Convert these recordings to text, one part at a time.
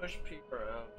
Push people up.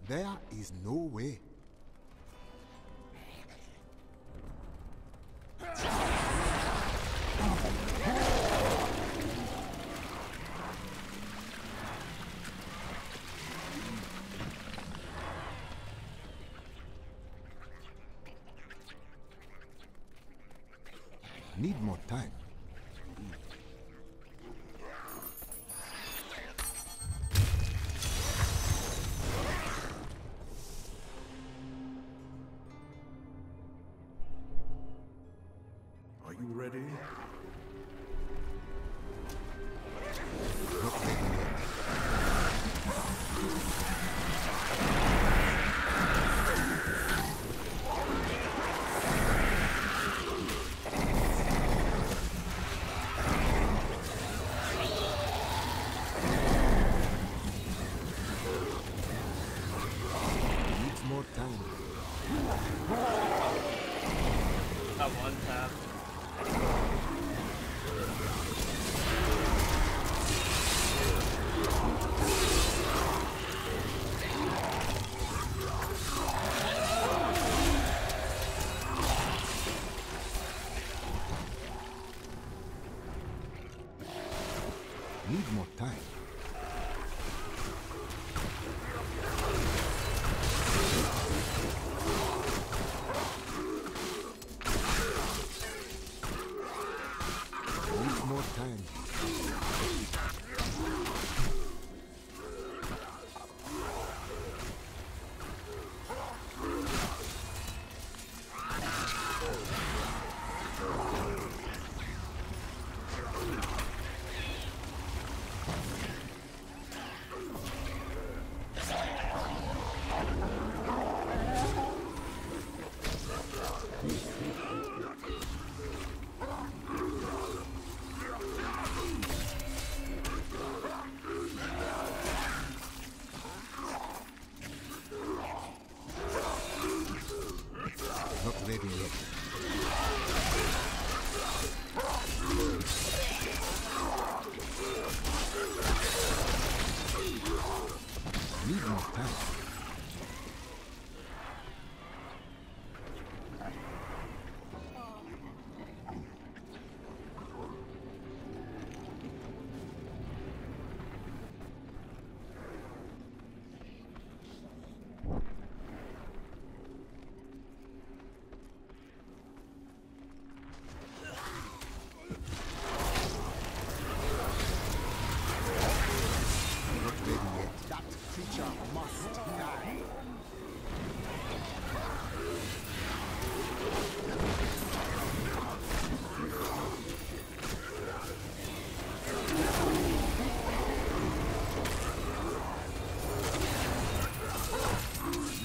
There is no way. Need more time. Are you ready? Not ready yet. Needs more time. Got one tap. Need more time. Need more time. Not ready yet.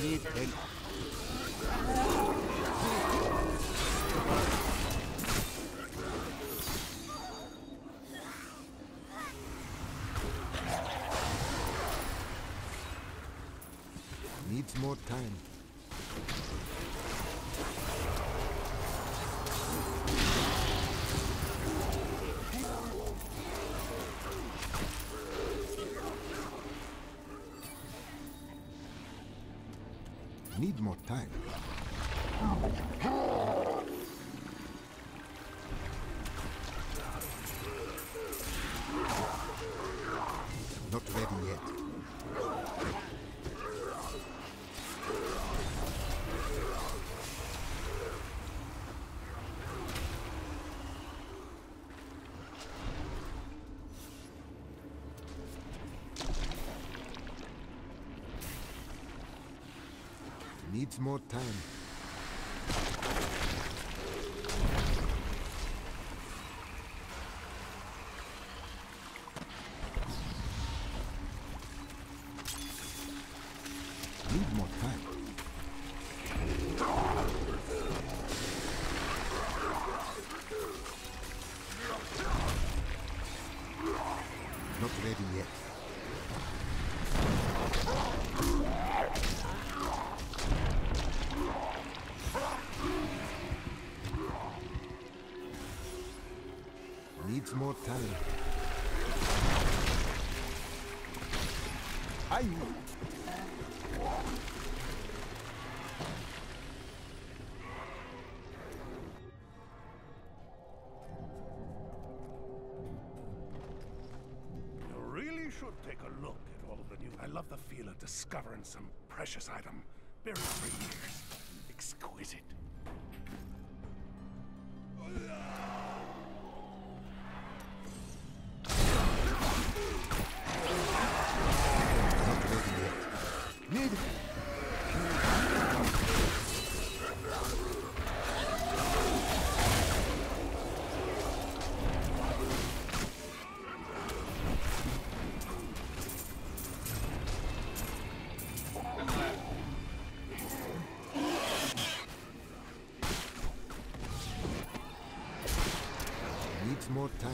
need help. Needs more time. Need more time. Not ready yet. Needs more time. Need more time. Not ready yet. Needs more time. Aye. You really should take a look at all of the new. I love the feel of discovering some precious item buried for years. Exquisite. Needs more time.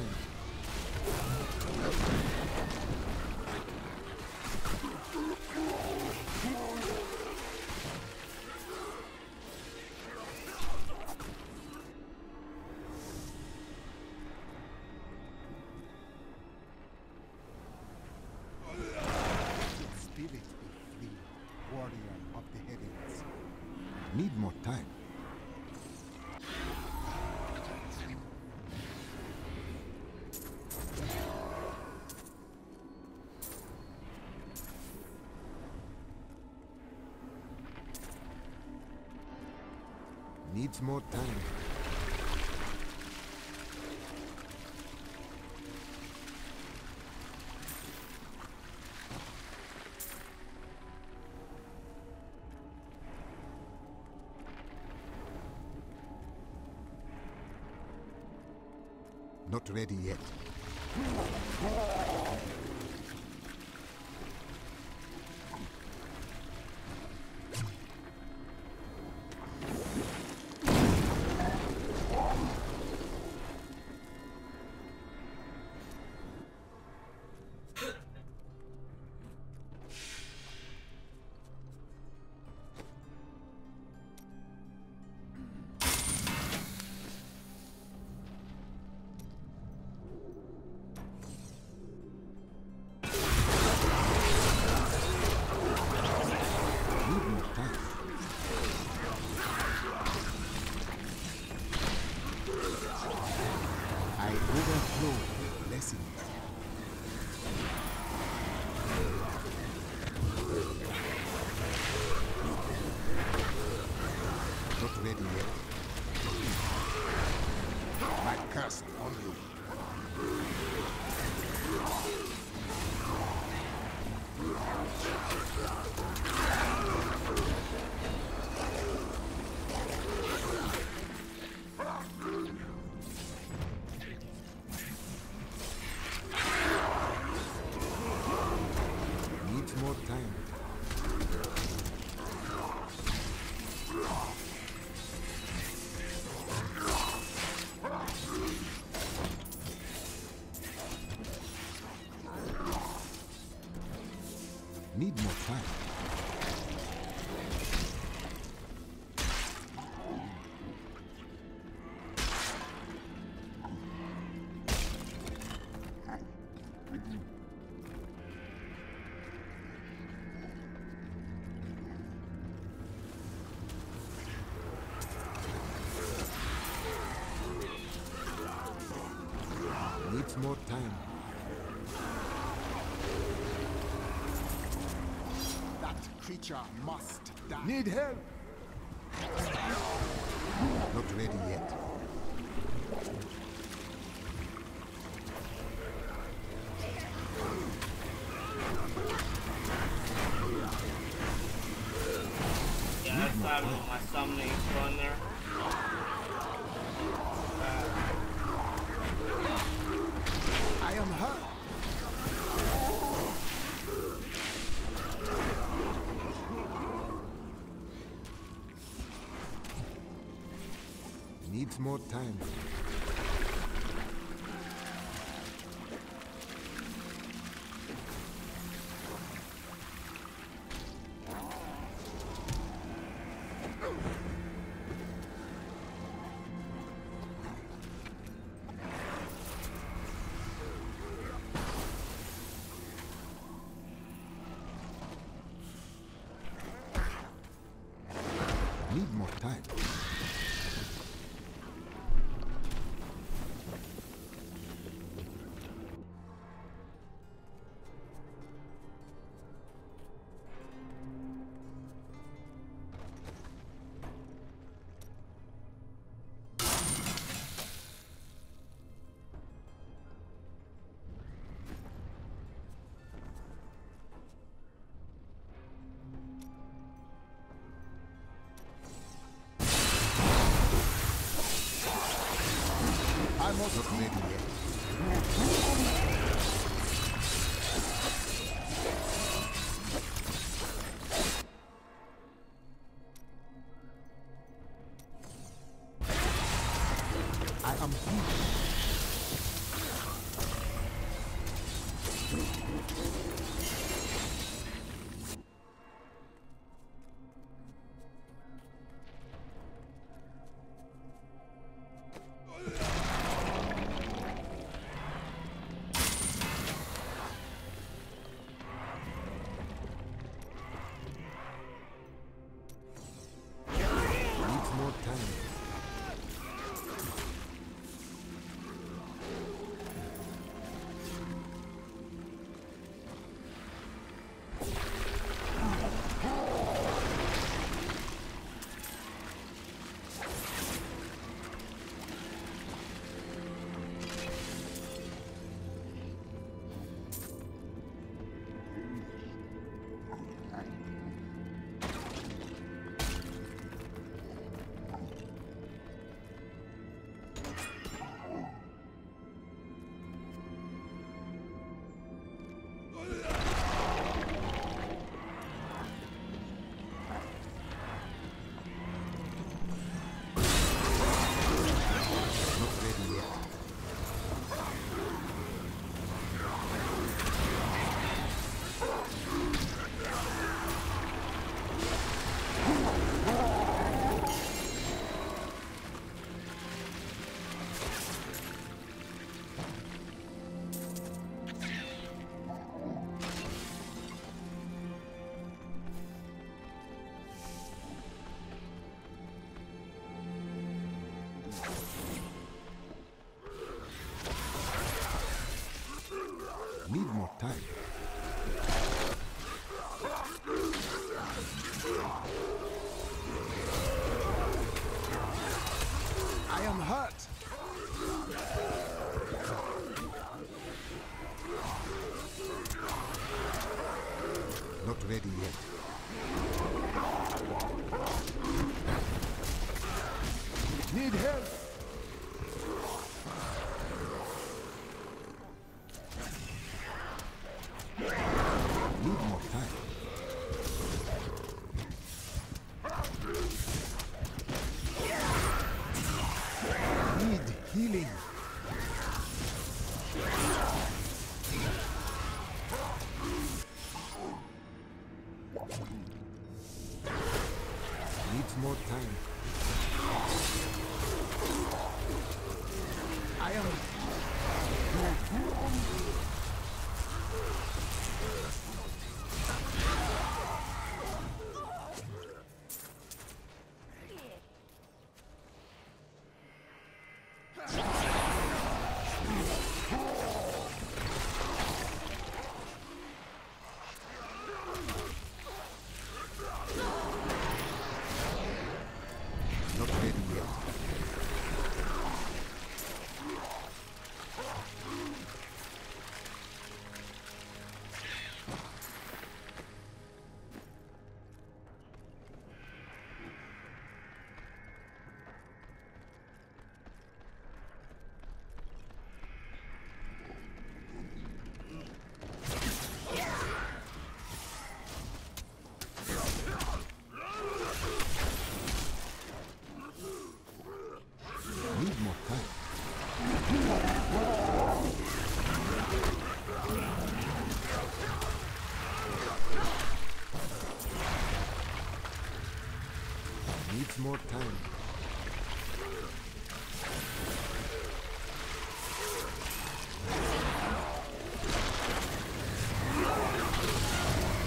Spirit be free, warrior of the heavens. Need more time. Needs more time. Not ready yet. Needs more time. That creature must die. Need help! Not ready yet. Yeah, that's not my summoning run there. I am hurt. Needs more time. Need more time. I'm not ready yet. I am weak. Need more time. I am hurt. Not ready yet. Need help. Need more time. Need healing. Needs more time. I am. Needs more time.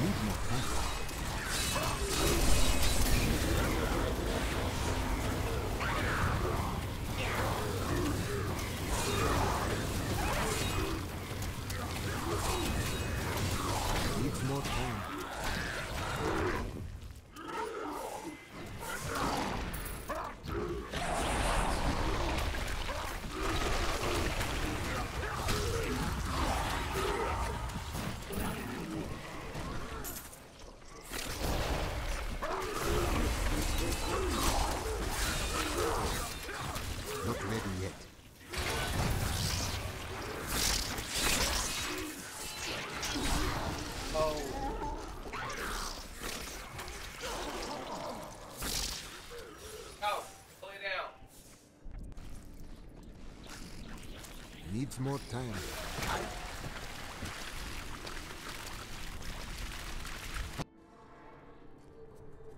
Need more time. Needs more time. Not ready yet. Oh. Oh, pull it down. Needs more time.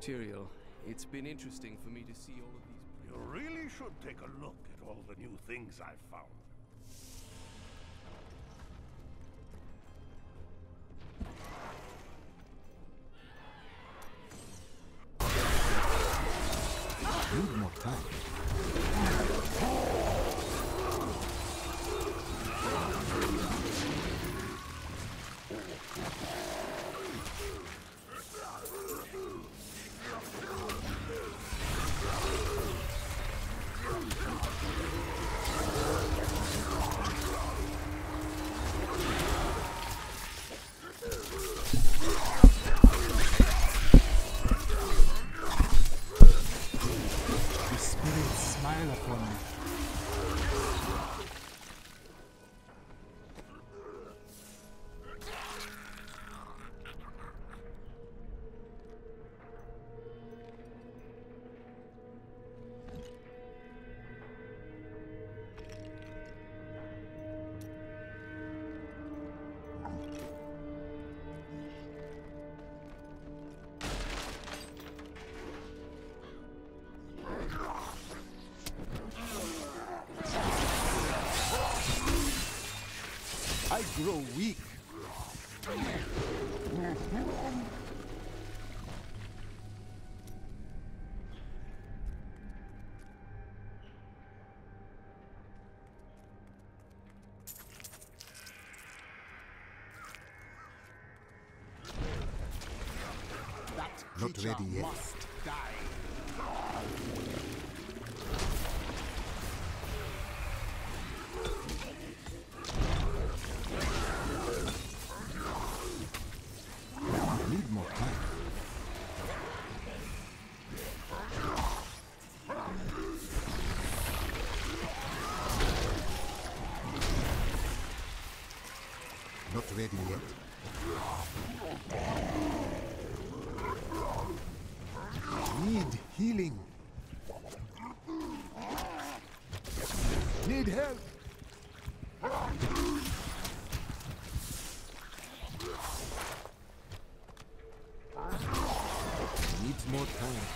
Tyrael, it's been interesting for me to see all of these. You really should take a look at all the new things I've found. Need more time. The spirits smile upon me. I grow weak. That Not creature ready yet. must die. Need more time. Not ready yet. Need healing. Need help. Needs more time.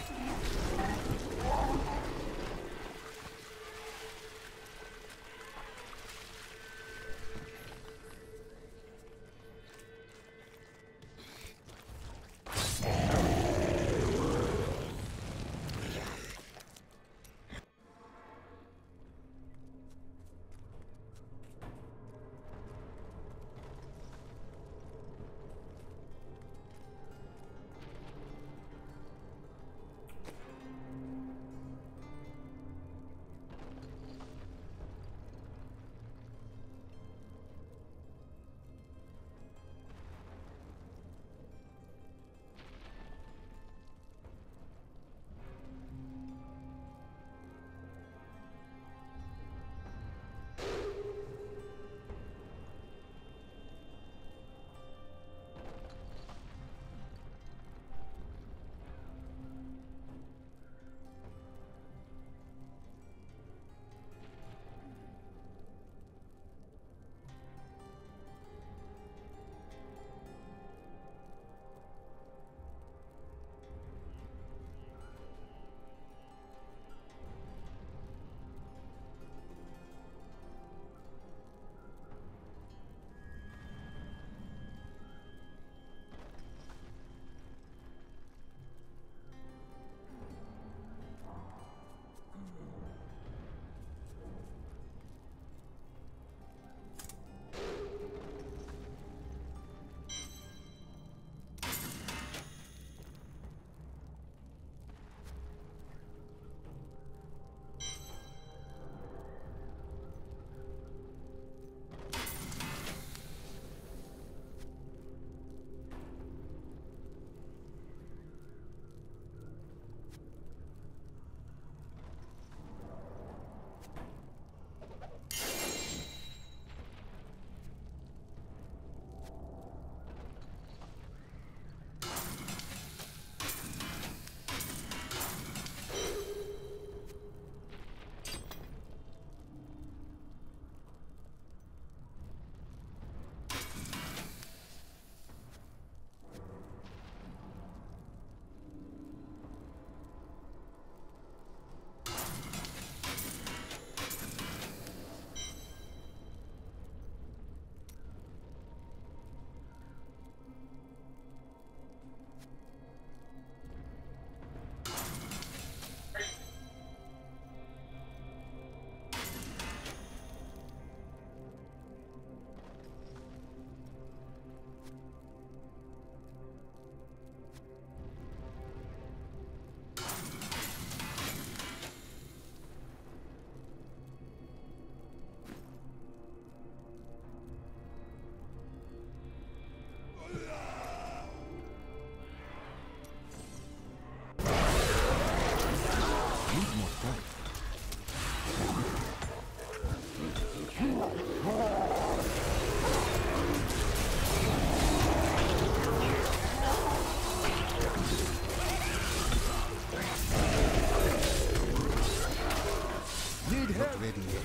ready yet.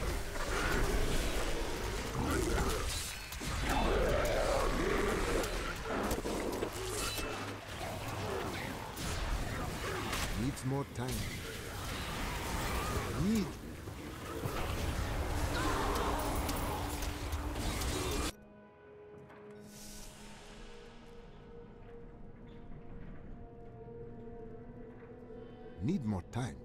Needs more time. Need. Need more time.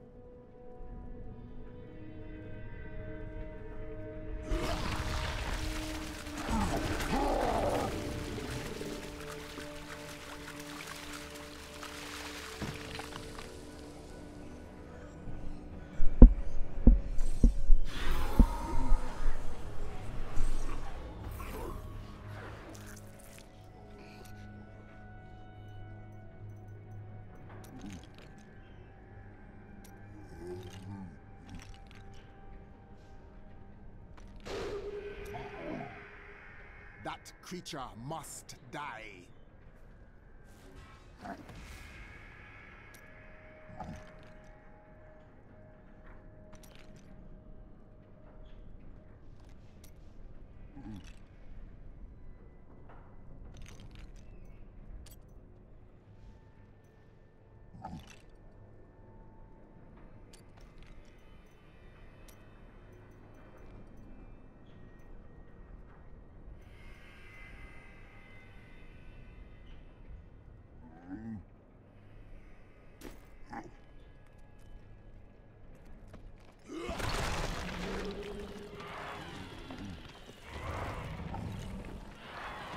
That creature must die.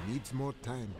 Needs more time.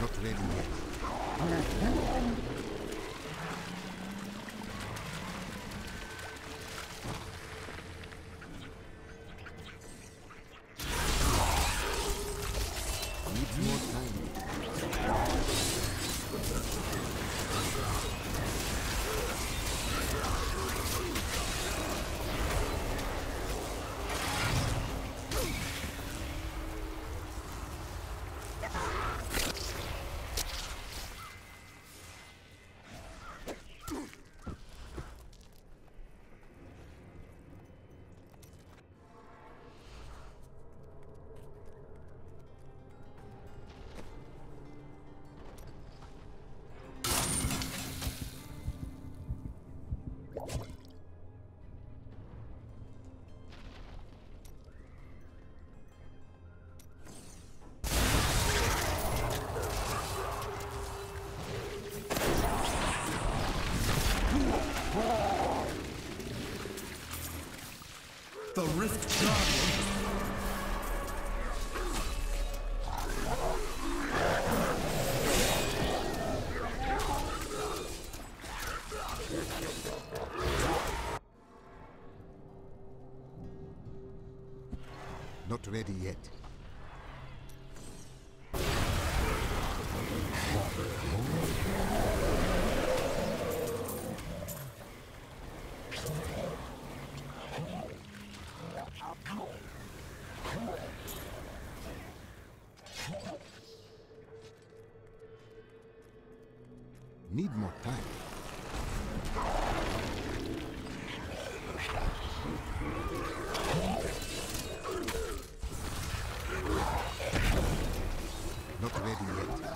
Not ready yet. Needs more time. The Rift Guardian. Not ready yet. Need more time. Not ready yet.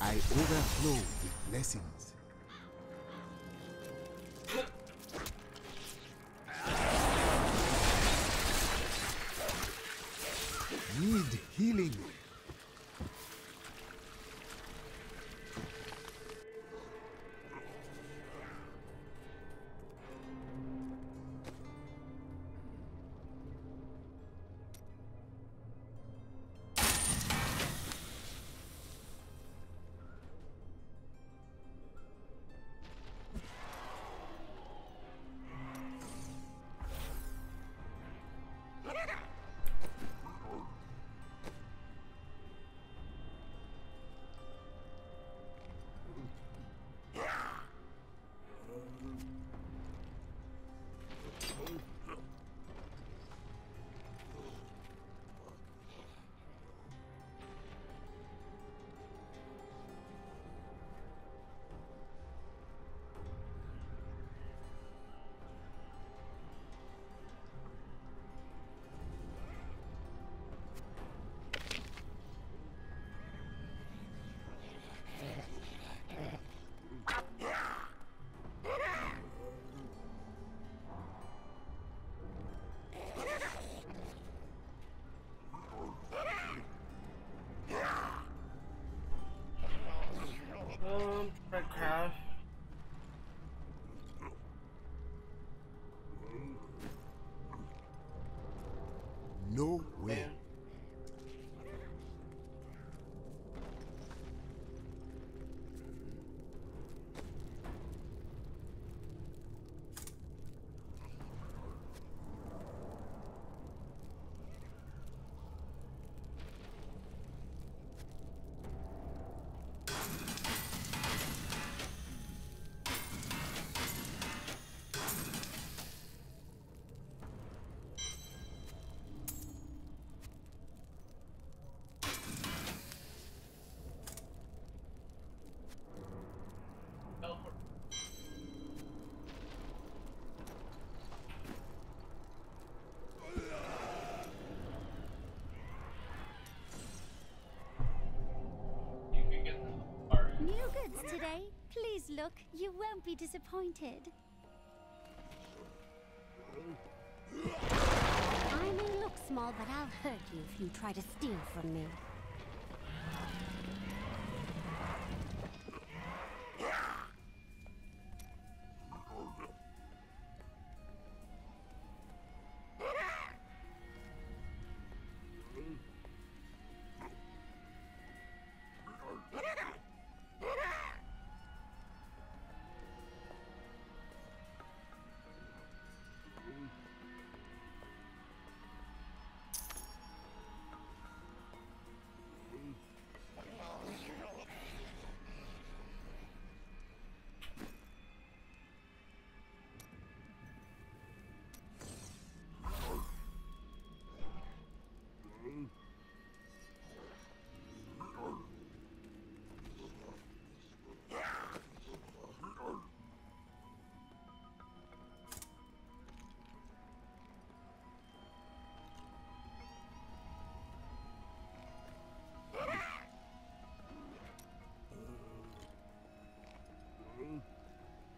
I overflow with blessings. Need healing. Okay. No way. New goods today. Please look. You won't be disappointed. I may look small, but I'll hurt you if you try to steal from me.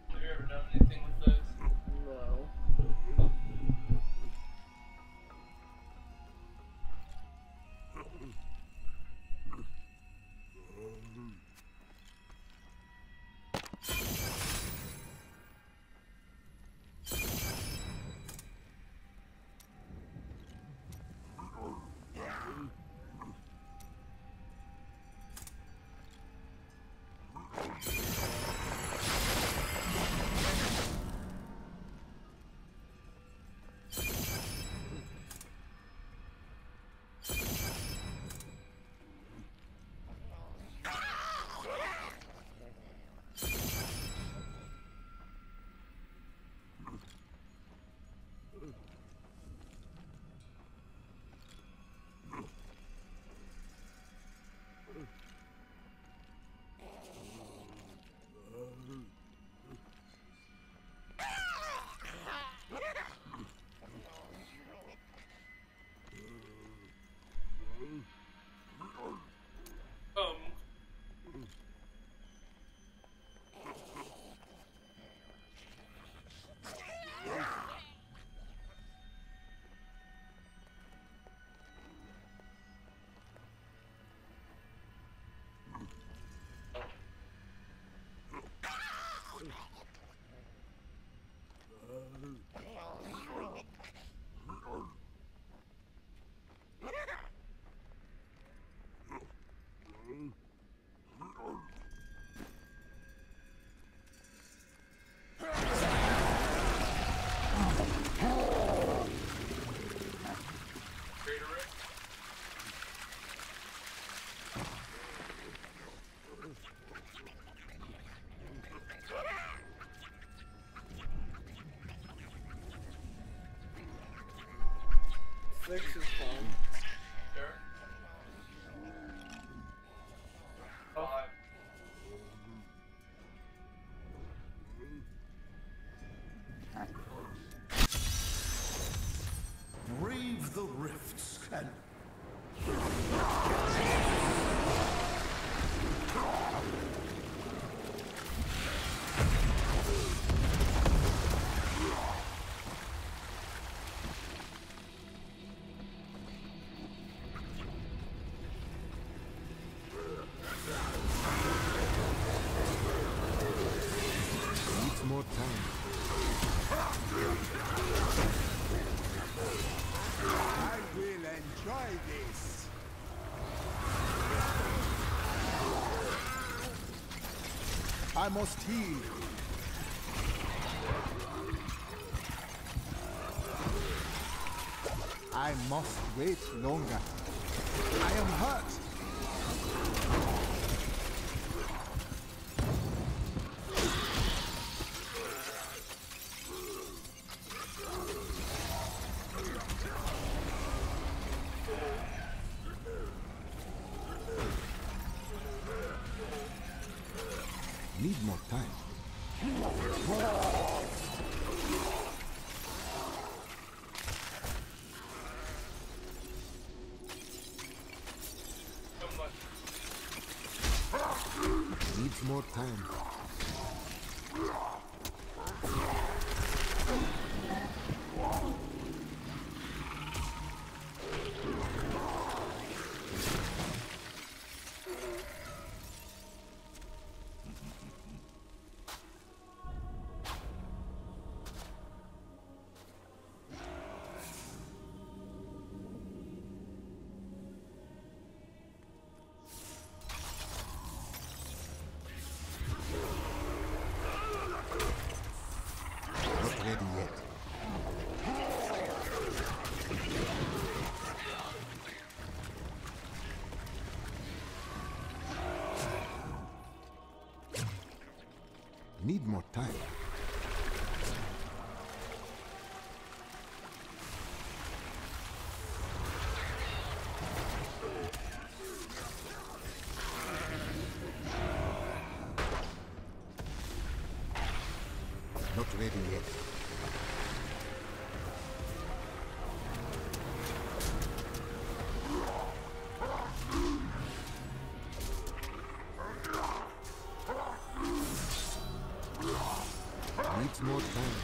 Have you ever done anything with those? No. This is fun. Brave the rifts and needs more time. I will enjoy this. I must heal. I must wait longer. I am hurt. Need more time. Needs more time. Not ready yet. Need more time. Not ready yet. Needs more time.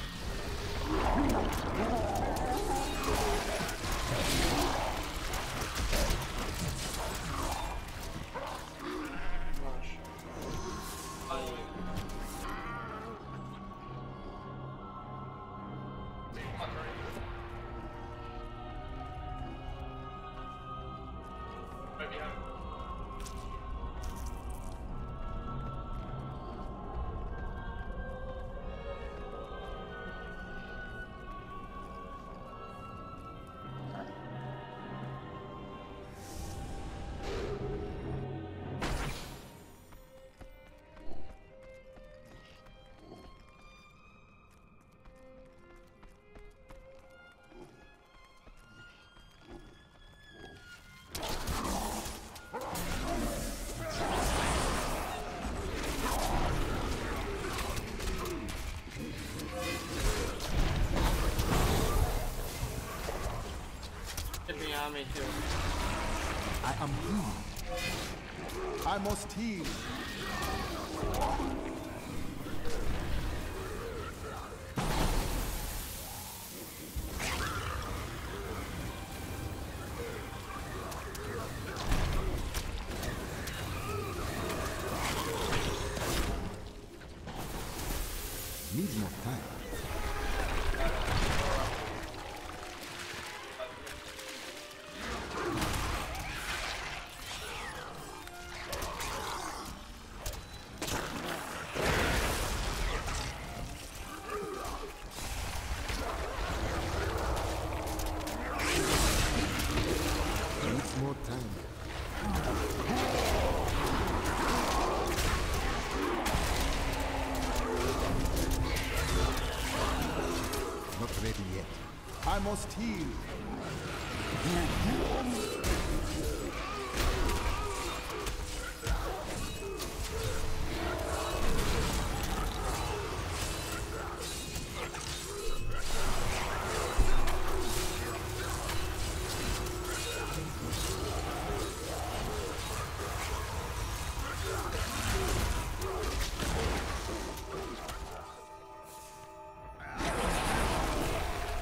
Me too. I am healed. I must heal. Need more time. Needs more time. Not ready yet. I must heal.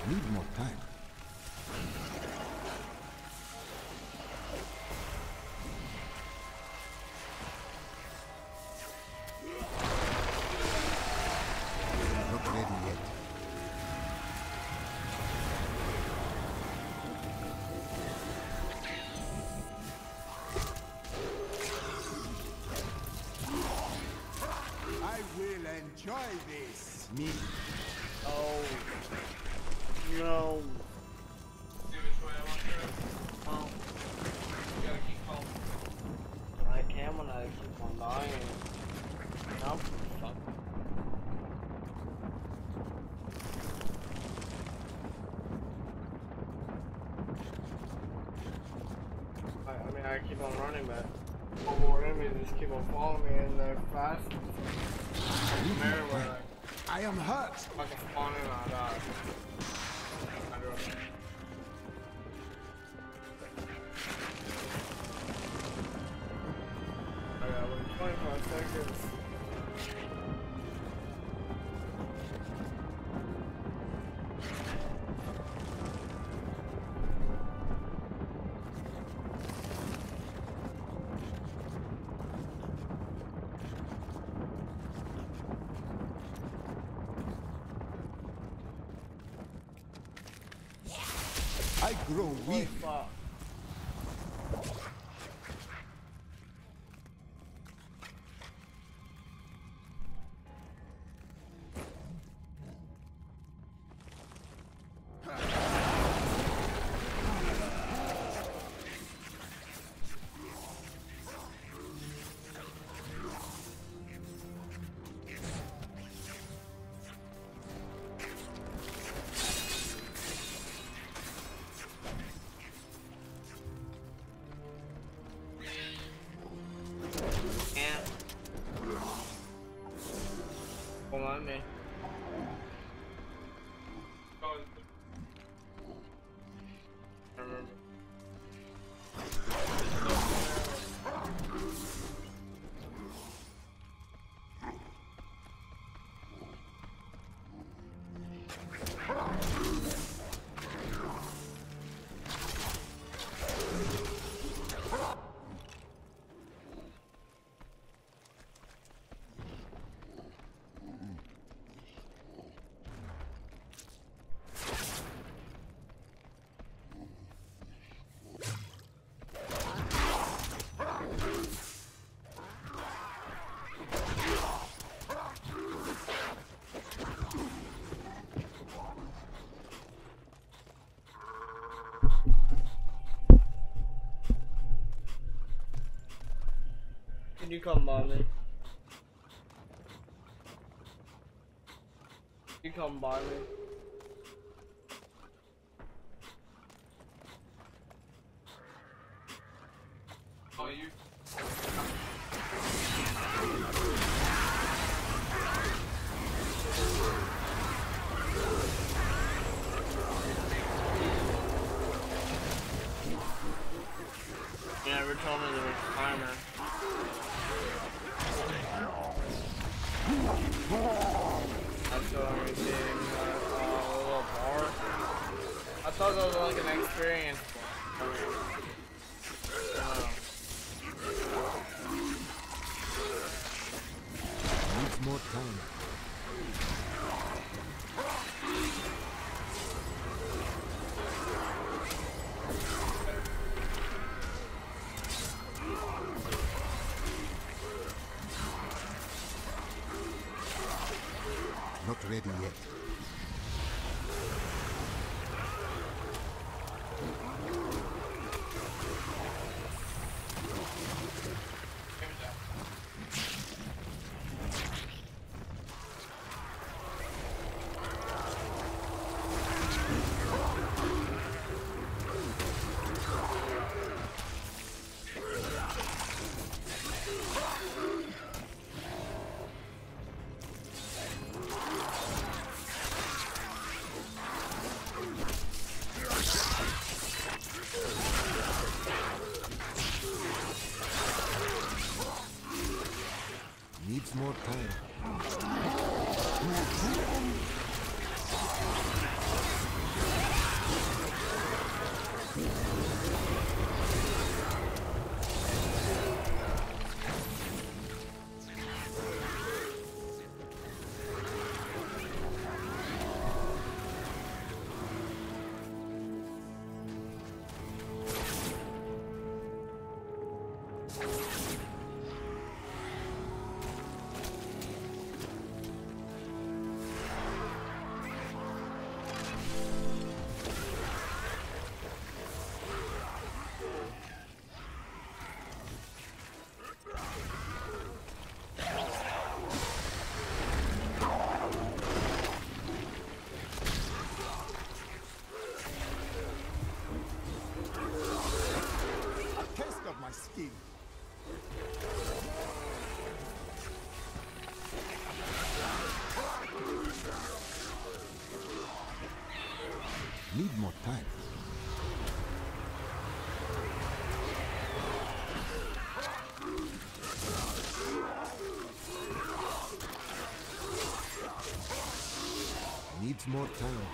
Need more time. Not ready yet. I will enjoy this. Need Oh. No. Oh. I can when I keep on dying. Nope. Fuck. I mean, I keep on running, but more enemies just keep on following me, and they're fast. Everywhere, I am hurt. like fucking spawning and I die. I do it. I got like 25 seconds. I grow Holy weak. fuck. Come on, man. I remember. Can you come by me? You come by me. Oh, you. You never told me there was a timer. That's what I'm getting, a little bar. I thought that was like an experience. Needs more time. Not ready yet. Need more time. Needs more time.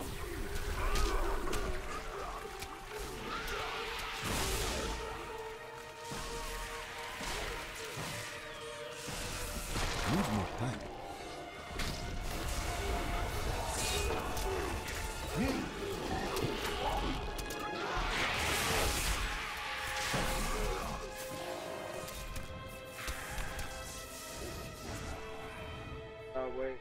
Needs more time. Oh, wait.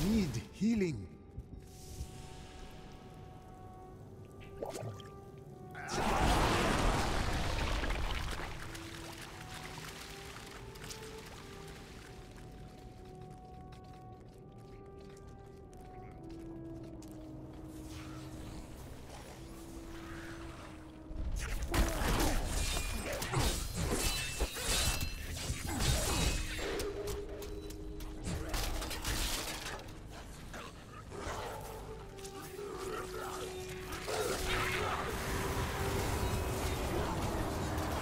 Need healing.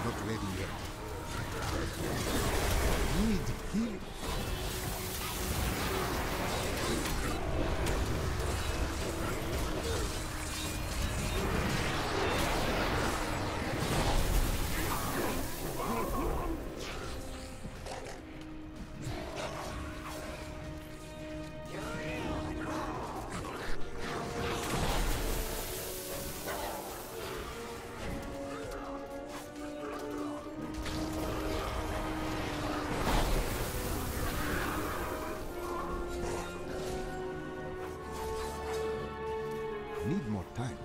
Not ready yet. Need healing. Need more time.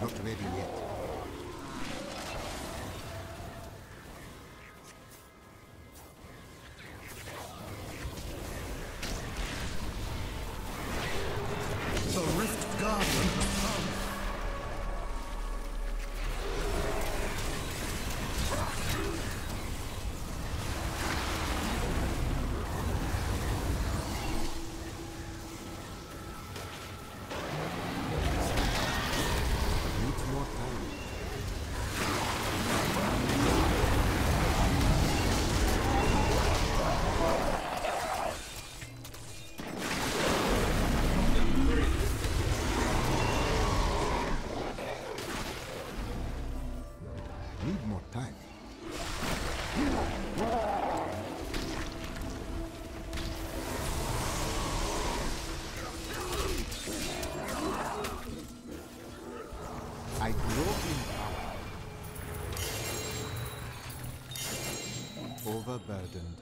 Not ready yet. The Rift Guardian has come. Needs more time. Need more time. I grow in power. Overburdened.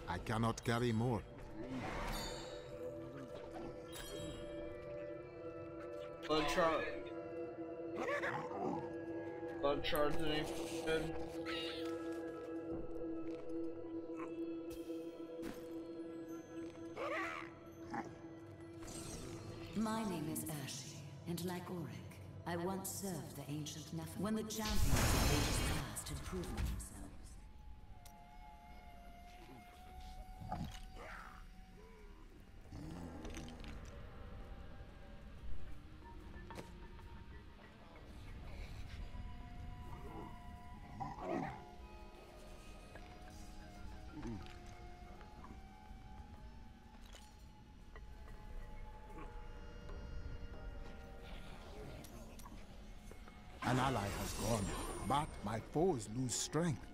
I cannot carry more. Blood truck. Don't charge any good. My name is Ashe, and like Auric, I once served the ancient Nephilim when the champions of ages past had proven themselves. An ally has gone, but my foes lose strength.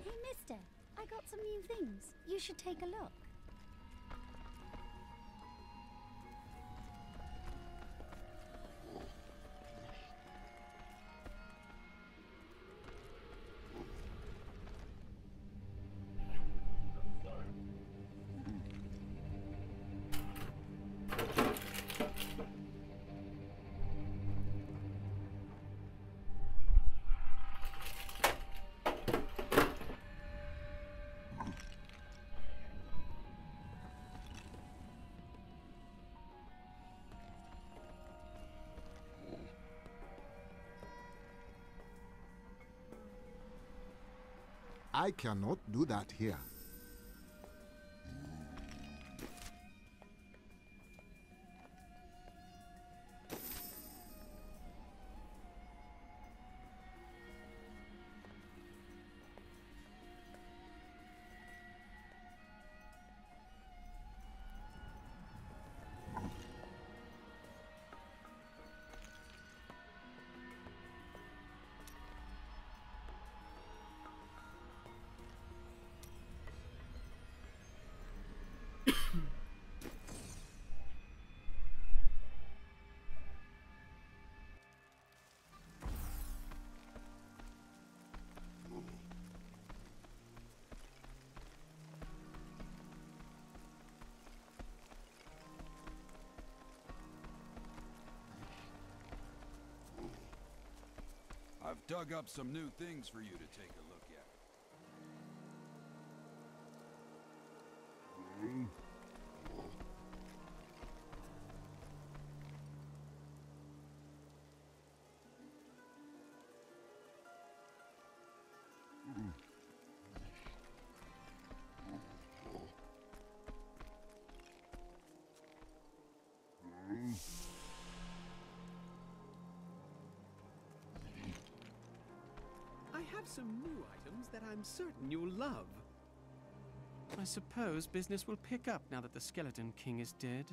Hey, mister, I got some new things. You should take a look. I cannot do that here. I've dug up some new things for you to take a look at. I have some new items that I'm certain you'll love. I suppose business will pick up now that the Skeleton King is dead.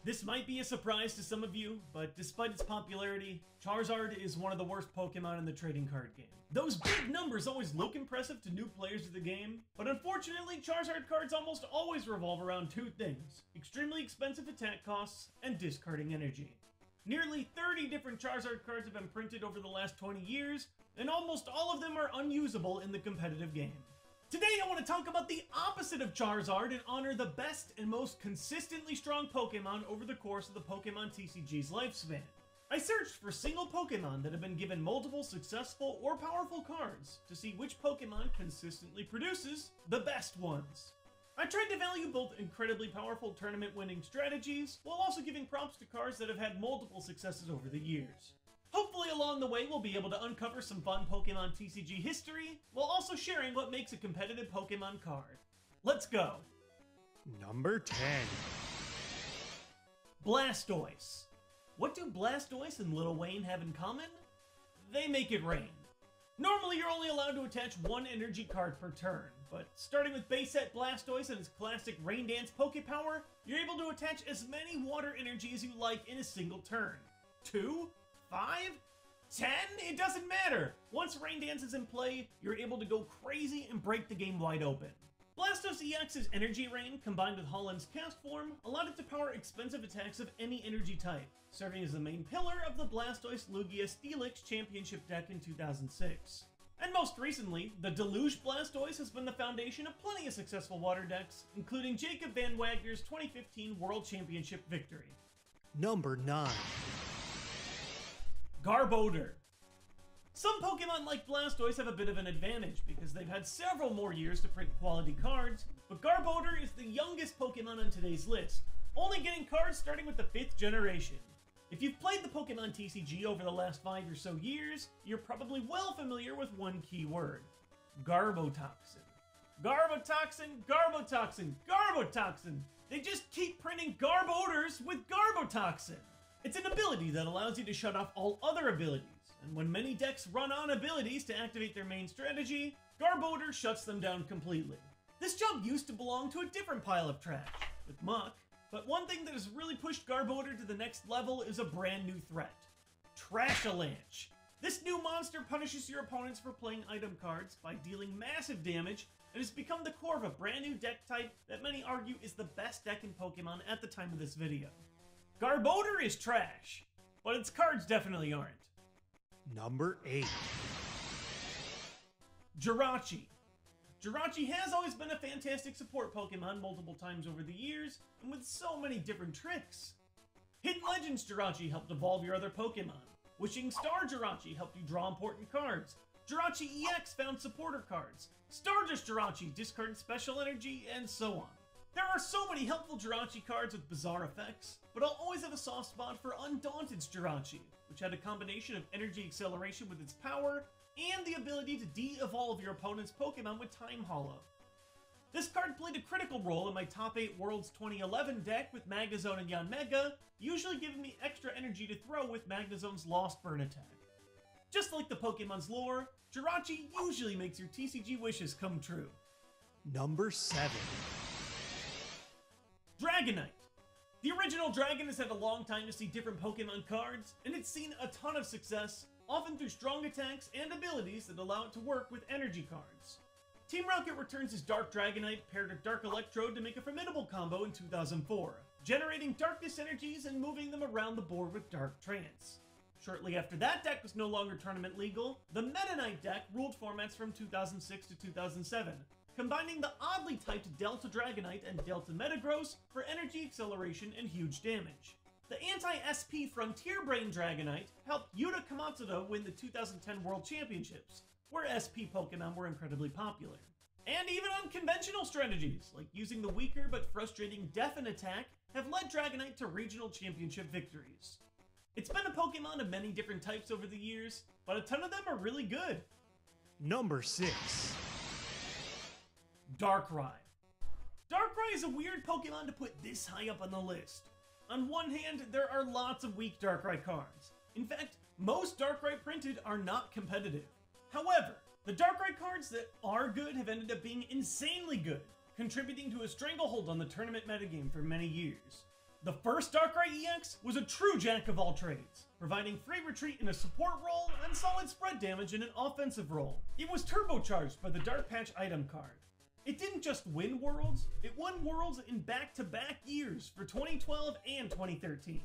This might be a surprise to some of you, but despite its popularity, Charizard is one of the worst Pokemon in the trading card game. Those big numbers always look impressive to new players of the game, but unfortunately Charizard cards almost always revolve around two things: extremely expensive attack costs and discarding energy. Nearly 30 different Charizard cards have been printed over the last 20 years, and almost all of them are unusable in the competitive game. Today I want to talk about the opposite of Charizard and honor the best and most consistently strong Pokemon over the course of the Pokemon TCG's lifespan. I searched for single Pokemon that have been given multiple successful or powerful cards to see which Pokemon consistently produces the best ones. I tried to value both incredibly powerful tournament-winning strategies while also giving props to cards that have had multiple successes over the years. Hopefully along the way we'll be able to uncover some fun Pokemon TCG history, while also sharing what makes a competitive Pokemon card. Let's go! Number 10. Blastoise. What do Blastoise and Lil Wayne have in common? They make it rain. Normally you're only allowed to attach one energy card per turn, but starting with base set Blastoise and its classic Rain Dance Pokepower, you're able to attach as many water energy as you like in a single turn. 2? 5? 10? It doesn't matter! Once Rain Dance is in play, you're able to go crazy and break the game wide open. Blastoise EX's Energy Rain, combined with Holland's Cast Form, allowed it to power expensive attacks of any energy type, serving as the main pillar of the Blastoise Lugia Steelix Championship deck in 2006. And most recently, the Deluge Blastoise has been the foundation of plenty of successful water decks, including Jacob Van Wagner's 2015 World Championship victory. Number 9. Garbodor. Some Pokemon like Blastoise have a bit of an advantage because they've had several more years to print quality cards, but Garbodor is the youngest Pokemon on today's list, only getting cards starting with the 5th generation. If you've played the Pokemon TCG over the last 5 or so years, you're probably well familiar with one key word: Garbotoxin. Garbotoxin, Garbotoxin, Garbotoxin! They just keep printing Garbodors with Garbotoxin! It's an ability that allows you to shut off all other abilities, and when many decks run on abilities to activate their main strategy, Garbodor shuts them down completely. This job used to belong to a different pile of trash, with Muck, but one thing that has really pushed Garbodor to the next level is a brand new threat: Trashalanche. This new monster punishes your opponents for playing item cards by dealing massive damage, and has become the core of a brand new deck type that many argue is the best deck in Pokemon at the time of this video. Garbodor is trash, but its cards definitely aren't. Number 8. Jirachi. Jirachi has always been a fantastic support Pokemon multiple times over the years, and with so many different tricks. Hidden Legends Jirachi helped evolve your other Pokemon. Wishing Star Jirachi helped you draw important cards. Jirachi EX found supporter cards. Stardust Jirachi discarded special energy, and so on. There are so many helpful Jirachi cards with bizarre effects, but I'll always have a soft spot for Undaunted's Jirachi, which had a combination of energy acceleration with its power, and the ability to de-evolve your opponent's Pokemon with Time Hollow. This card played a critical role in my top 8 Worlds 2011 deck with Magnezone and Yanmega, usually giving me extra energy to throw with Magnezone's Lost Burn attack. Just like the Pokemon's lore, Jirachi usually makes your TCG wishes come true. Number 7. Dragonite. The original Dragon has had a long time to see different Pokemon cards, and it's seen a ton of success, often through strong attacks and abilities that allow it to work with energy cards. Team Rocket returns his Dark Dragonite paired with Dark Electrode to make a formidable combo in 2004, generating darkness energies and moving them around the board with Dark Trance. Shortly after that deck was no longer tournament legal, the Meta Knight deck ruled formats from 2006 to 2007, combining the oddly typed Delta Dragonite and Delta Metagross for energy acceleration and huge damage. The anti-SP Frontier Brain Dragonite helped Yuta Kamatsuda win the 2010 World Championships, where SP Pokemon were incredibly popular. And even unconventional strategies, like using the weaker but frustrating Deafen attack, have led Dragonite to regional championship victories. It's been a Pokemon of many different types over the years, but a ton of them are really good. Number 6. Darkrai. Darkrai is a weird Pokemon to put this high up on the list. On one hand, there are lots of weak Darkrai cards. In fact, most Darkrai printed are not competitive. However, the Darkrai cards that are good have ended up being insanely good, contributing to a stranglehold on the tournament metagame for many years. The first Darkrai EX was a true jack of all trades, providing free retreat in a support role and solid spread damage in an offensive role. It was turbocharged by the Dark Patch item card. It didn't just win Worlds, it won Worlds in back-to-back years for 2012 and 2013.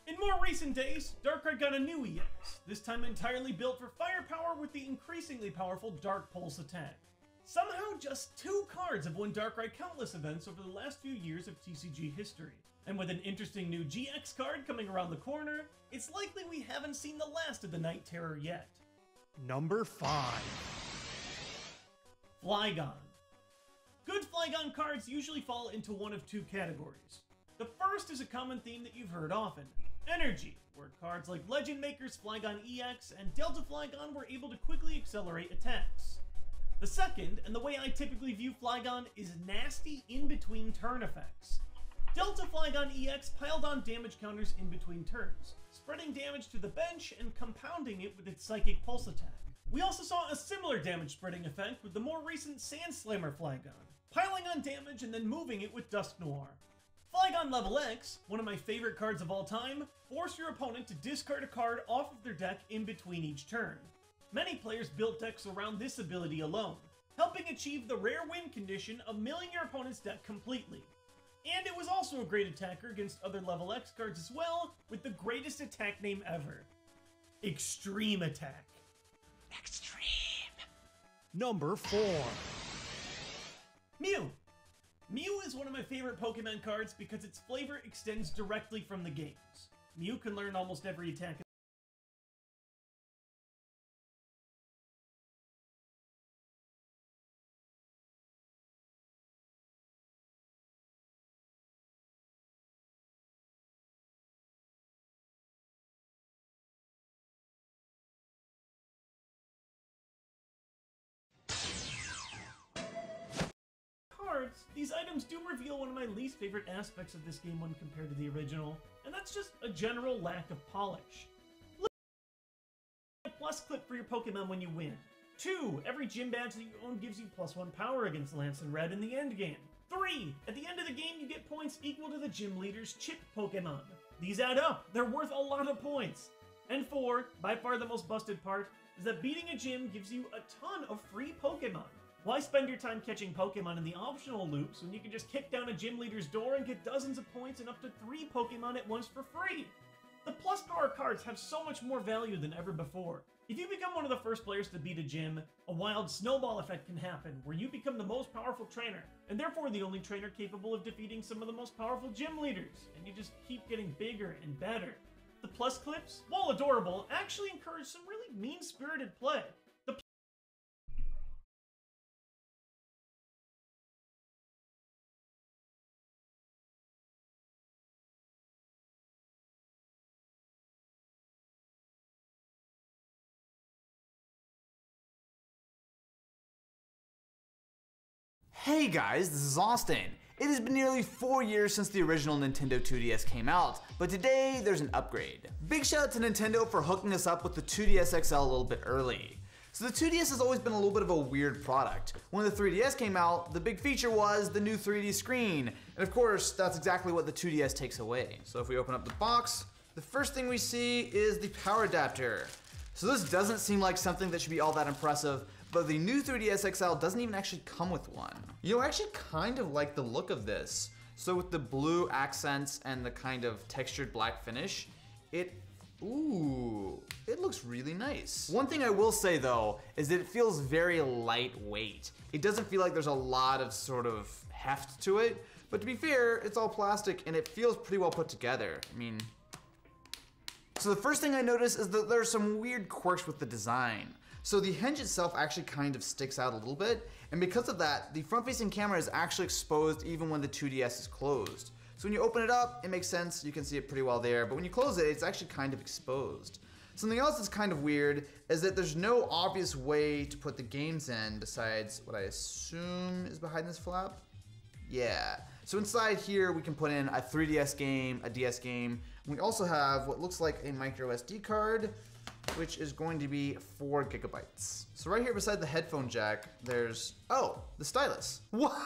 In more recent days, Darkrai got a new EX, this time entirely built for firepower with the increasingly powerful Dark Pulse attack. Somehow, just 2 cards have won Darkrai countless events over the last few years of TCG history. And with an interesting new GX card coming around the corner, it's likely we haven't seen the last of the Night Terror yet. Number 5. Flygon. Good Flygon cards usually fall into one of 2 categories. The first is a common theme that you've heard often, energy, where cards like Legend Maker's Flygon EX and Delta Flygon were able to quickly accelerate attacks. The second, and the way I typically view Flygon, is nasty in-between turn effects. Delta Flygon EX piled on damage counters in between turns, spreading damage to the bench and compounding it with its Psychic Pulse attack. We also saw a similar damage spreading effect with the more recent Sand Slammer Flygon, piling on damage and then moving it with Dusk Noir. Flygon Level X, one of my favorite cards of all time, force your opponent to discard a card off of their deck in between each turn. Many players built decks around this ability alone, helping achieve the rare win condition of milling your opponent's deck completely. And it was also a great attacker against other Level X cards as well, with the greatest attack name ever. Extreme Attack. Extreme. Number 4. Mew. Mew is one of my favorite Pokemon cards because its flavor extends directly from the games. Mew can learn almost every attack. These items do reveal one of my least favorite aspects of this game when compared to the original, and that's just a general lack of polish. A plus clip for your Pokemon when you win. 2. Every gym badge that you own gives you +1 power against Lance and Red in the endgame. 3. At the end of the game you get points equal to the gym leader's chip Pokemon. These add up, they're worth a lot of points. And 4, by far the most busted part, is that beating a gym gives you a ton of free Pokemon. Why spend your time catching Pokemon in the optional loops when you can just kick down a gym leader's door and get dozens of points and up to 3 Pokemon at once for free? The plus power cards have so much more value than ever before. If you become one of the first players to beat a gym, a wild snowball effect can happen where you become the most powerful trainer, and therefore the only trainer capable of defeating some of the most powerful gym leaders, and you just keep getting bigger and better. The plus clips, while adorable, actually encourage some really mean-spirited play. Hey guys, this is Austin, It has been nearly 4 years since the original Nintendo 2DS came out, but today there's an upgrade. Big shout out to Nintendo for hooking us up with the 2DS XL a little bit early. So the 2DS has always been a little bit of a weird product. When the 3DS came out, the big feature was the new 3D screen. And of course, that's exactly what the 2DS takes away. So if we open up the box, the first thing we see is the power adapter. So this doesn't seem like something that should be all that impressive, but the new 3DS XL doesn't even actually come with one. You know, I actually kind of like the look of this. So with the blue accents and the kind of textured black finish, it looks really nice. One thing I will say though, is that it feels very lightweight. It doesn't feel like there's a lot of sort of heft to it, but to be fair, it's all plastic and it feels pretty well put together. I mean, so the first thing I noticed is that there's some weird quirks with the design. So the hinge itself actually kind of sticks out a little bit, and because of that, the front-facing camera is actually exposed even when the 2DS is closed. So when you open it up, it makes sense, you can see it pretty well there, but when you close it, it's actually kind of exposed. Something else that's kind of weird is that there's no obvious way to put the games in besides what I assume is behind this flap. Yeah. So inside here, we can put in a 3DS game, a DS game. We also have what looks like a micro SD card, which is going to be 4 gigabytes. So right here beside the headphone jack, there's, oh, the stylus. What?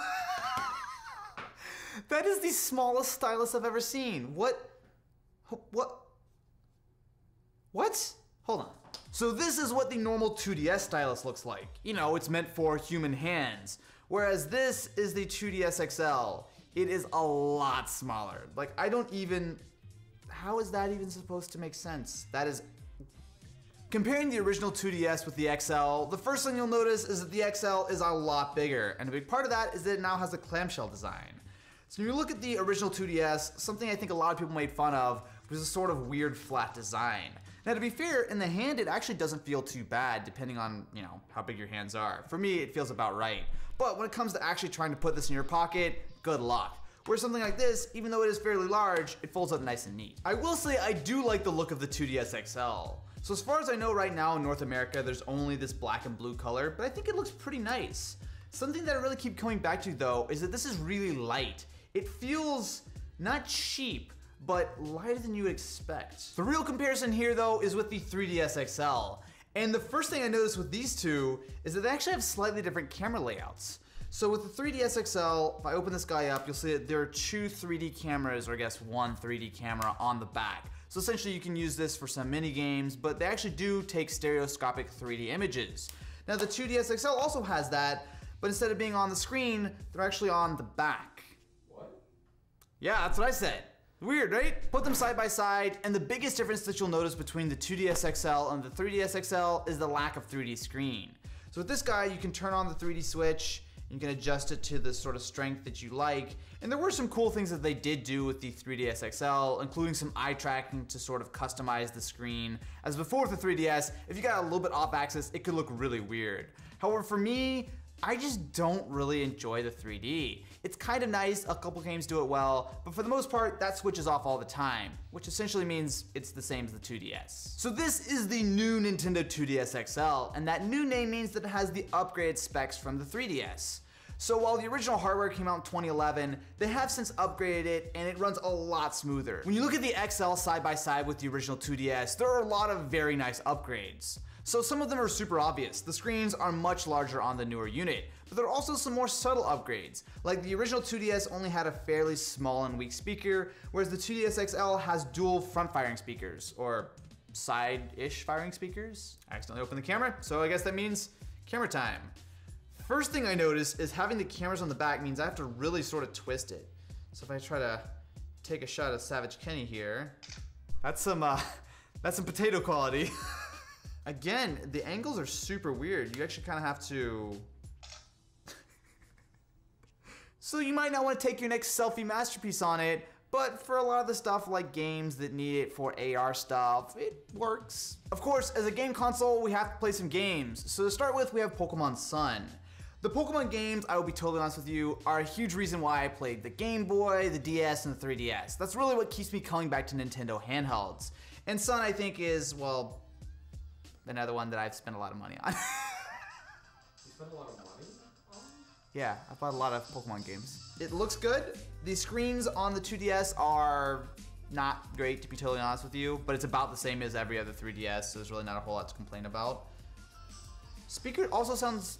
That is the smallest stylus I've ever seen. What? Hold on. So this is what the normal 2DS stylus looks like. You know, it's meant for human hands. Whereas this is the 2DS XL. It is a lot smaller. Like, I don't even, how is that even supposed to make sense? That is, comparing the original 2DS with the XL, the first thing you'll notice is that the XL is a lot bigger. And a big part of that is that it now has a clamshell design. So when you look at the original 2DS, something I think a lot of people made fun of was a sort of weird flat design. Now to be fair, in the hand it actually doesn't feel too bad depending on, you know, how big your hands are. For me, it feels about right. But when it comes to actually trying to put this in your pocket, good luck. Whereas something like this, even though it is fairly large, it folds up nice and neat. I will say I do like the look of the 2DS XL. So as far as I know right now in North America, there's only this black and blue color, but I think it looks pretty nice. Something that I really keep coming back to though, is that this is really light. It feels not cheap, but lighter than you would expect. The real comparison here though is with the 3DS XL. And the first thing I noticed with these two is that they actually have slightly different camera layouts. So with the 3DS XL, if I open this guy up, you'll see that there are 2 3D cameras, or I guess 1 3D camera on the back. So essentially you can use this for some mini games, but they actually do take stereoscopic 3D images. Now the 2DS XL also has that, but instead of being on the screen, they're actually on the back. What? Yeah, that's what I said. Weird, right? Put them side by side, and the biggest difference that you'll notice between the 2DS XL and the 3DS XL is the lack of 3D screen. So with this guy, you can turn on the 3D switch, you can adjust it to the sort of strength that you like, and there were some cool things that they did do with the 3DS XL, including some eye tracking to sort of customize the screen. As before with the 3DS, if you got a little bit off axis, it could look really weird. However, for me, I just don't really enjoy the 3D. It's kind of nice, a couple games do it well, but for the most part, that switches off all the time, which essentially means it's the same as the 2DS. So this is the new Nintendo 2DS XL, and that new name means that it has the upgraded specs from the 3DS. So while the original hardware came out in 2011, they have since upgraded it and it runs a lot smoother. When you look at the XL side by side with the original 2DS, there are a lot of very nice upgrades. So some of them are super obvious. The screens are much larger on the newer unit, but there are also some more subtle upgrades. Like the original 2DS only had a fairly small and weak speaker, whereas the 2DS XL has dual front firing speakers, or side-ish firing speakers. I accidentally opened the camera, so I guess that means camera time. First thing I noticed is having the cameras on the back means I have to really sort of twist it. So if I try to take a shot of Savage Kenny here, that's some potato quality. Again, the angles are super weird. You actually kind of have to... So you might not want to take your next selfie masterpiece on it, but for a lot of the stuff like games that need it for AR stuff, it works. Of course, as a game console, we have to play some games. So to start with, we have Pokemon Sun. The Pokemon games, I will be totally honest with you, are a huge reason why I played the Game Boy, the DS, and the 3DS. That's really what keeps me coming back to Nintendo handhelds. And Sun, I think, is, well, another one that I've spent a lot of money on. You spent a lot of money on? Yeah, I bought a lot of Pokemon games. It looks good. The screens on the 2DS are not great, to be totally honest with you, but it's about the same as every other 3DS, so there's really not a whole lot to complain about. Speaker also sounds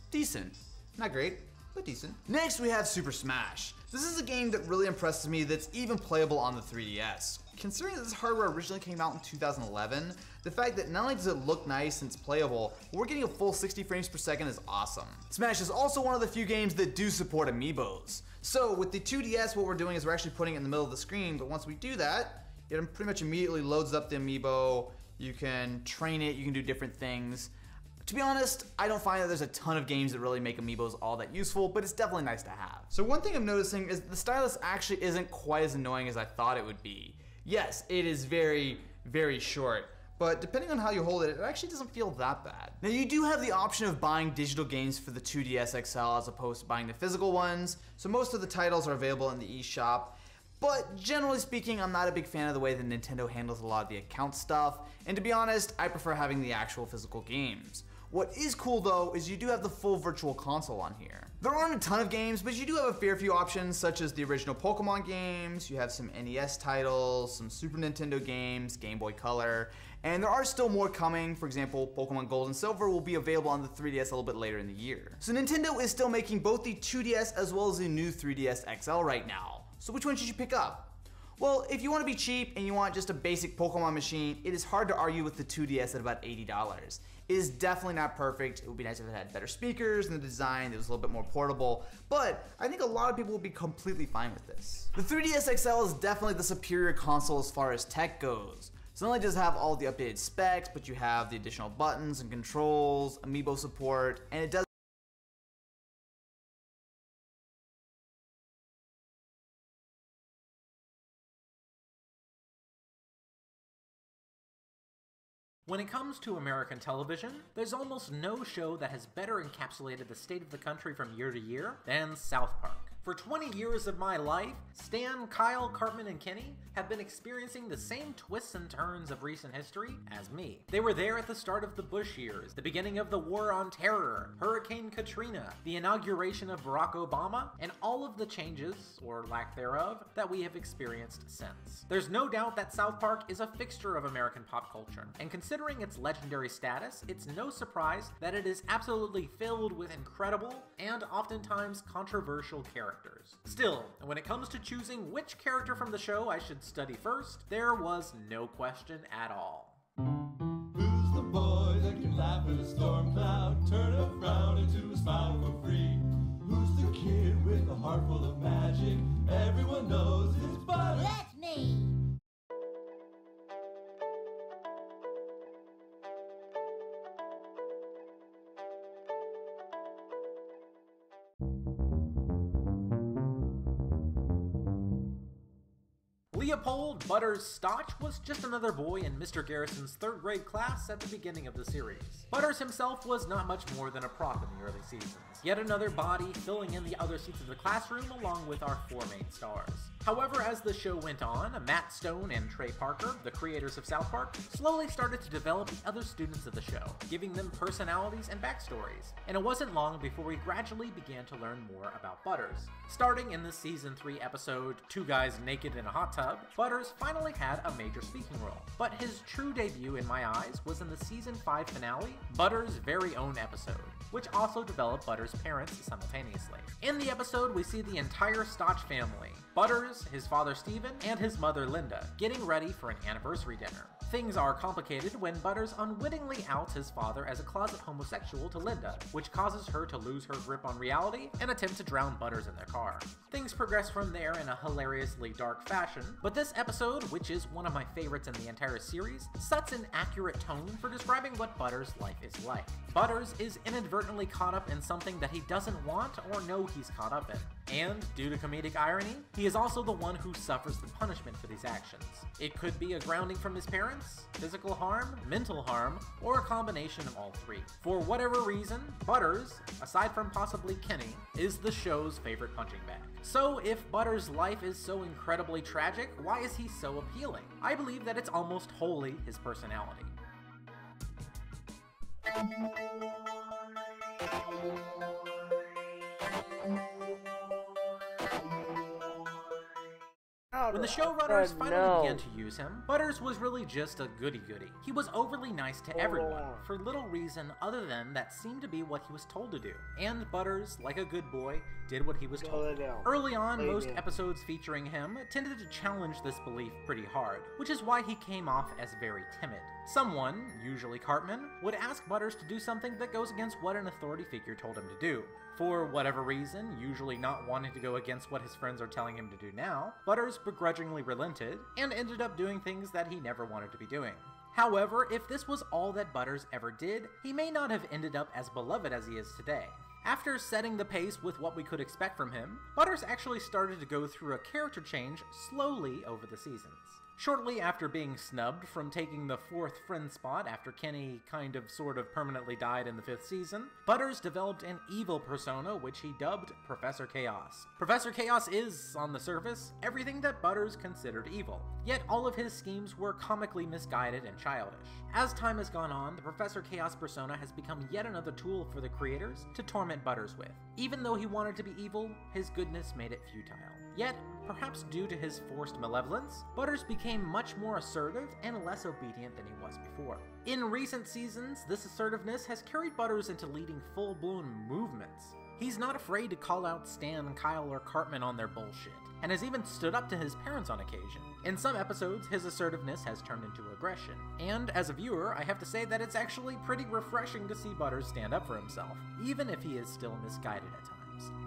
decent. Not great, but decent. Next, we have Super Smash. This is a game that really impresses me that's even playable on the 3DS. Considering that this hardware originally came out in 2011, the fact that not only does it look nice and it's playable, but we're getting a full 60 frames per second is awesome. Smash is also one of the few games that do support amiibos. So with the 2DS, what we're doing is we're actually putting it in the middle of the screen, but once we do that, it pretty much immediately loads up the amiibo. You can train it, you can do different things. To be honest, I don't find that there's a ton of games that really make amiibos all that useful, but it's definitely nice to have. So one thing I'm noticing is the stylus actually isn't quite as annoying as I thought it would be. Yes, it is very, very short, but depending on how you hold it, it actually doesn't feel that bad. Now you do have the option of buying digital games for the 2DS XL as opposed to buying the physical ones, so most of the titles are available in the eShop. But generally speaking, I'm not a big fan of the way that Nintendo handles a lot of the account stuff, and to be honest, I prefer having the actual physical games. What is cool though is you do have the full virtual console on here. There aren't a ton of games, but you do have a fair few options such as the original Pokemon games, you have some NES titles, some Super Nintendo games, Game Boy Color, and there are still more coming. For example, Pokemon Gold and Silver will be available on the 3DS a little bit later in the year. So Nintendo is still making both the 2DS as well as the new 3DS XL right now. So which one should you pick up? Well, if you want to be cheap and you want just a basic Pokemon machine, it is hard to argue with the 2DS at about $80. It is definitely not perfect. It would be nice if it had better speakers and the design that was a little bit more portable, but I think a lot of people will be completely fine with this. The 3DS XL is definitely the superior console as far as tech goes. So not only does it have all the updated specs, but you have the additional buttons and controls, amiibo support, and it does When it comes to American television, there's almost no show that has better encapsulated the state of the country from year to year than South Park. For 20 years of my life, Stan, Kyle, Cartman, and Kenny have been experiencing the same twists and turns of recent history as me. They were there at the start of the Bush years, the beginning of the War on Terror, Hurricane Katrina, the inauguration of Barack Obama, and all of the changes, or lack thereof, that we have experienced since. There's no doubt that South Park is a fixture of American pop culture, and considering its legendary status, it's no surprise that it is absolutely filled with incredible and oftentimes controversial characters. Still, when it comes to choosing which character from the show I should study first, there was no question at all. Who's the boy that can laugh at a storm cloud, turn a frown into a smile for free? Who's the kid with a heart full of magic? Everyone knows it's Butter. That's me. Leopold Butters Stotch was just another boy in Mr. Garrison's 3rd grade class at the beginning of the series. Butters himself was not much more than a prop in the early seasons, yet another body filling in the other seats of the classroom along with our 4 main stars. However, as the show went on, Matt Stone and Trey Parker, the creators of South Park, slowly started to develop the other students of the show, giving them personalities and backstories, and it wasn't long before we gradually began to learn more about Butters. Starting in the Season 3 episode, 2 Guys Naked in a Hot Tub, Butters finally had a major speaking role, but his true debut in my eyes was in the Season 5 finale, Butters' very own episode, which also developed Butters' parents simultaneously. In the episode, we see the entire Stotch family, Butters, his father Steven, and his mother Linda, getting ready for an anniversary dinner. Things are complicated when Butters unwittingly outs his father as a closet homosexual to Linda, which causes her to lose her grip on reality and attempt to drown Butters in their car. Things progress from there in a hilariously dark fashion, but this episode, which is one of my favorites in the entire series, sets an accurate tone for describing what Butters' life is like. Butters is inadvertently caught up in something that he doesn't want or know he's caught up in, and due to comedic irony, he is also the one who suffers the punishment for these actions. It could be a grounding from his parents, physical harm, mental harm, or a combination of all 3. For whatever reason, Butters, aside from possibly Kenny, is the show's favorite punching bag. So if Butters' life is so incredibly tragic, why is he so appealing? I believe that it's almost wholly his personality. When the showrunners finally began to use him, Butters was really just a goody-goody. He was overly nice to everyone, for little reason other than that seemed to be what he was told to do. And Butters, like a good boy, did what he was told. Early on, most episodes featuring him tended to challenge this belief pretty hard, which is why he came off as very timid. Someone, usually Cartman, would ask Butters to do something that goes against what an authority figure told him to do. For whatever reason, usually not wanting to go against what his friends are telling him to do now, Butters begrudgingly relented and ended up doing things that he never wanted to be doing. However, if this was all that Butters ever did, he may not have ended up as beloved as he is today. After setting the pace with what we could expect from him, Butters actually started to go through a character change slowly over the seasons. Shortly after being snubbed from taking the 4th friend spot after Kenny sort of permanently died in the 5th season, Butters developed an evil persona which he dubbed Professor Chaos. Professor Chaos is, on the surface, everything that Butters considered evil, yet all of his schemes were comically misguided and childish. As time has gone on, the Professor Chaos persona has become yet another tool for the creators to torment Butters with. Even though he wanted to be evil, his goodness made it futile. Yet, perhaps due to his forced malevolence, Butters became much more assertive and less obedient than he was before. In recent seasons, this assertiveness has carried Butters into leading full-blown movements. He's not afraid to call out Stan, Kyle, or Cartman on their bullshit, and has even stood up to his parents on occasion. In some episodes, his assertiveness has turned into aggression, and as a viewer, I have to say that it's actually pretty refreshing to see Butters stand up for himself, even if he is still misguided at times.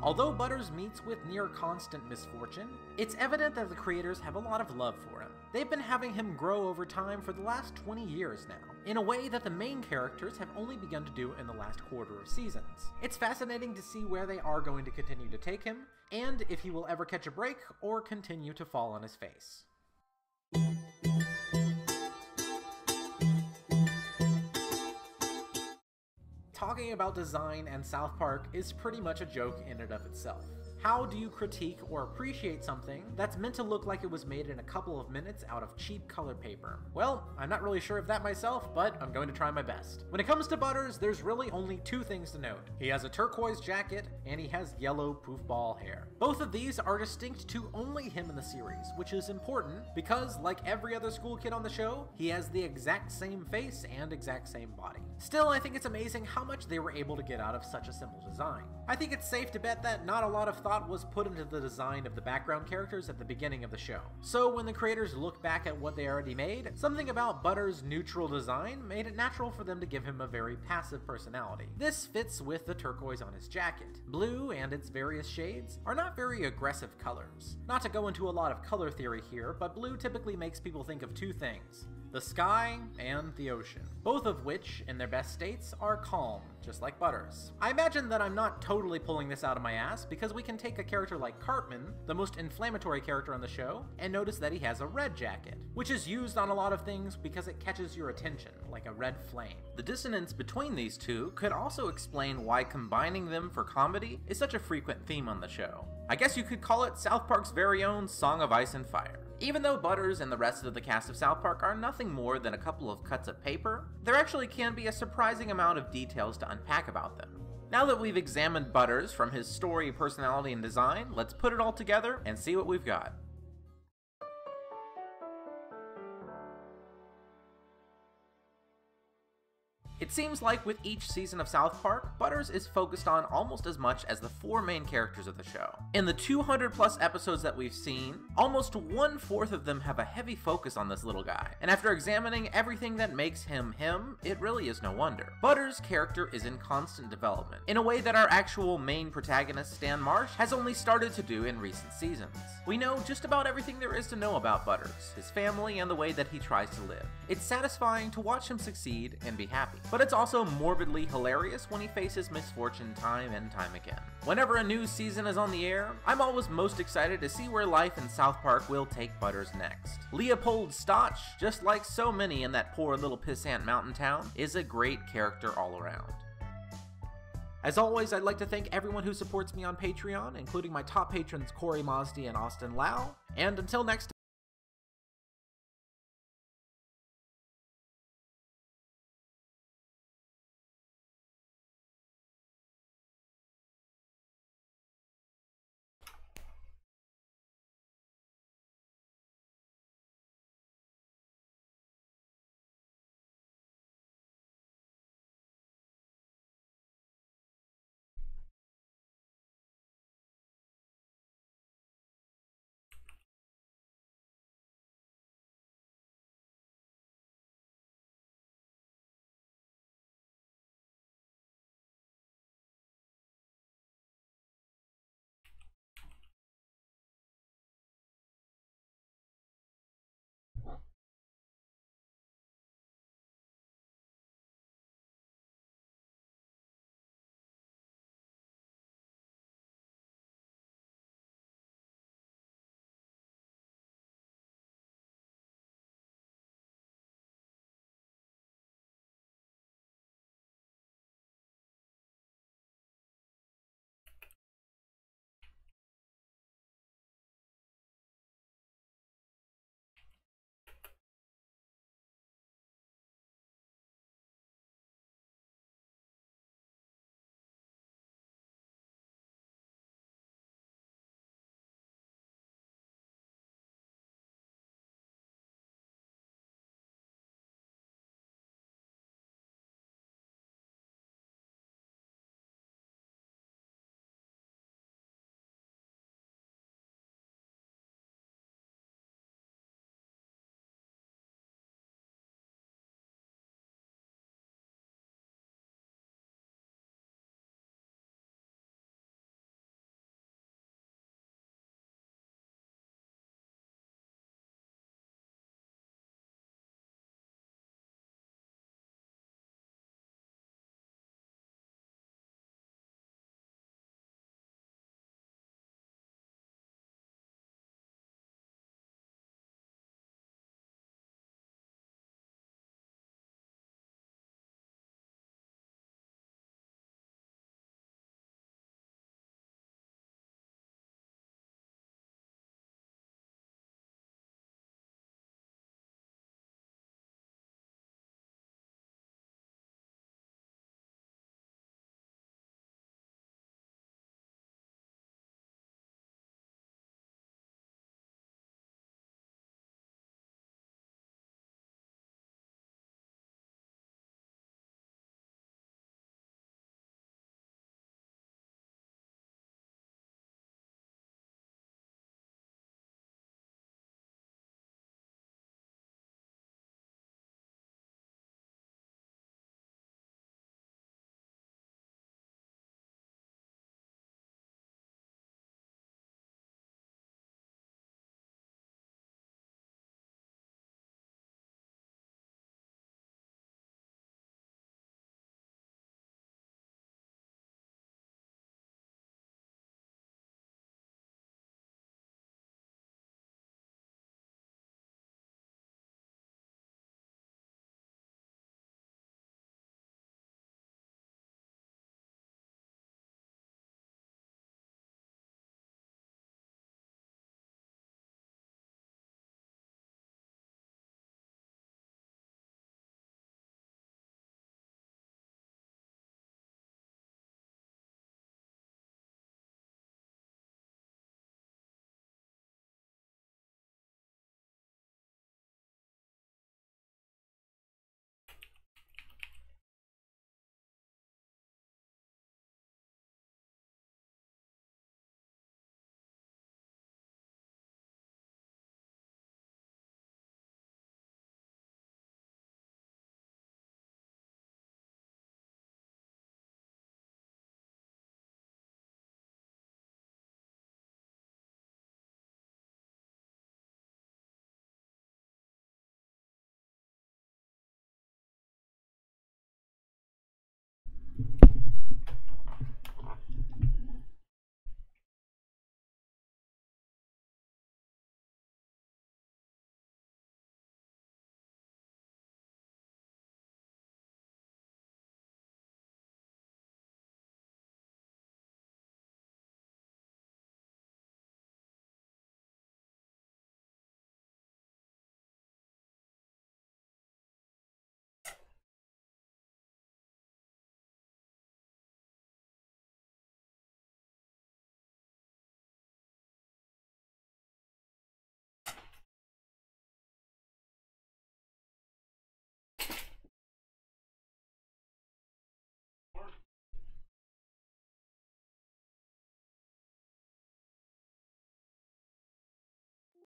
Although Butters meets with near constant misfortune, it's evident that the creators have a lot of love for him. They've been having him grow over time for the last 20 years now, in a way that the main characters have only begun to do in the last quarter of seasons. It's fascinating to see where they are going to continue to take him, and if he will ever catch a break or continue to fall on his face. Talking about design and South Park is pretty much a joke in and of itself. How do you critique or appreciate something that's meant to look like it was made in a couple of minutes out of cheap color paper? Well, I'm not really sure of that myself, but I'm going to try my best. When it comes to Butters, there's really only 2 things to note. He has a turquoise jacket, and he has yellow poofball hair. Both of these are distinct to only him in the series, which is important because, like every other school kid on the show, he has the exact same face and exact same body. Still, I think it's amazing how much they were able to get out of such a simple design. I think it's safe to bet that not a lot of thought was put into the design of the background characters at the beginning of the show. So when the creators look back at what they already made, something about Butters' neutral design made it natural for them to give him a very passive personality. This fits with the turquoise on his jacket. Blue and its various shades are not very aggressive colors. Not to go into a lot of color theory here, but blue typically makes people think of 2 things: the sky and the ocean, both of which, in their best states, are calm, just like Butters. I imagine that I'm not totally pulling this out of my ass, because we can take a character like Cartman, the most inflammatory character on the show, and notice that he has a red jacket, which is used on a lot of things because it catches your attention, like a red flame. The dissonance between these two could also explain why combining them for comedy is such a frequent theme on the show. I guess you could call it South Park's very own Song of Ice and Fire. Even though Butters and the rest of the cast of South Park are nothing more than a couple of cuts of paper, there actually can be a surprising amount of details to unpack about them. Now that we've examined Butters from his story, personality, and design, let's put it all together and see what we've got. It seems like with each season of South Park, Butters is focused on almost as much as the 4 main characters of the show. In the 200 plus episodes that we've seen, almost 1/4 of them have a heavy focus on this little guy. And after examining everything that makes him him, it really is no wonder. Butters' character is in constant development, in a way that our actual main protagonist, Stan Marsh, has only started to do in recent seasons. We know just about everything there is to know about Butters, his family, and the way that he tries to live. It's satisfying to watch him succeed and be happy. But it's also morbidly hilarious when he faces misfortune time and time again. Whenever a new season is on the air, I'm always most excited to see where life in South Park will take Butters next. Leopold Stotch, just like so many in that poor little pissant mountain town, is a great character all around. As always, I'd like to thank everyone who supports me on Patreon, including my top patrons Corey Mosdy and Austin Lau, and until next time,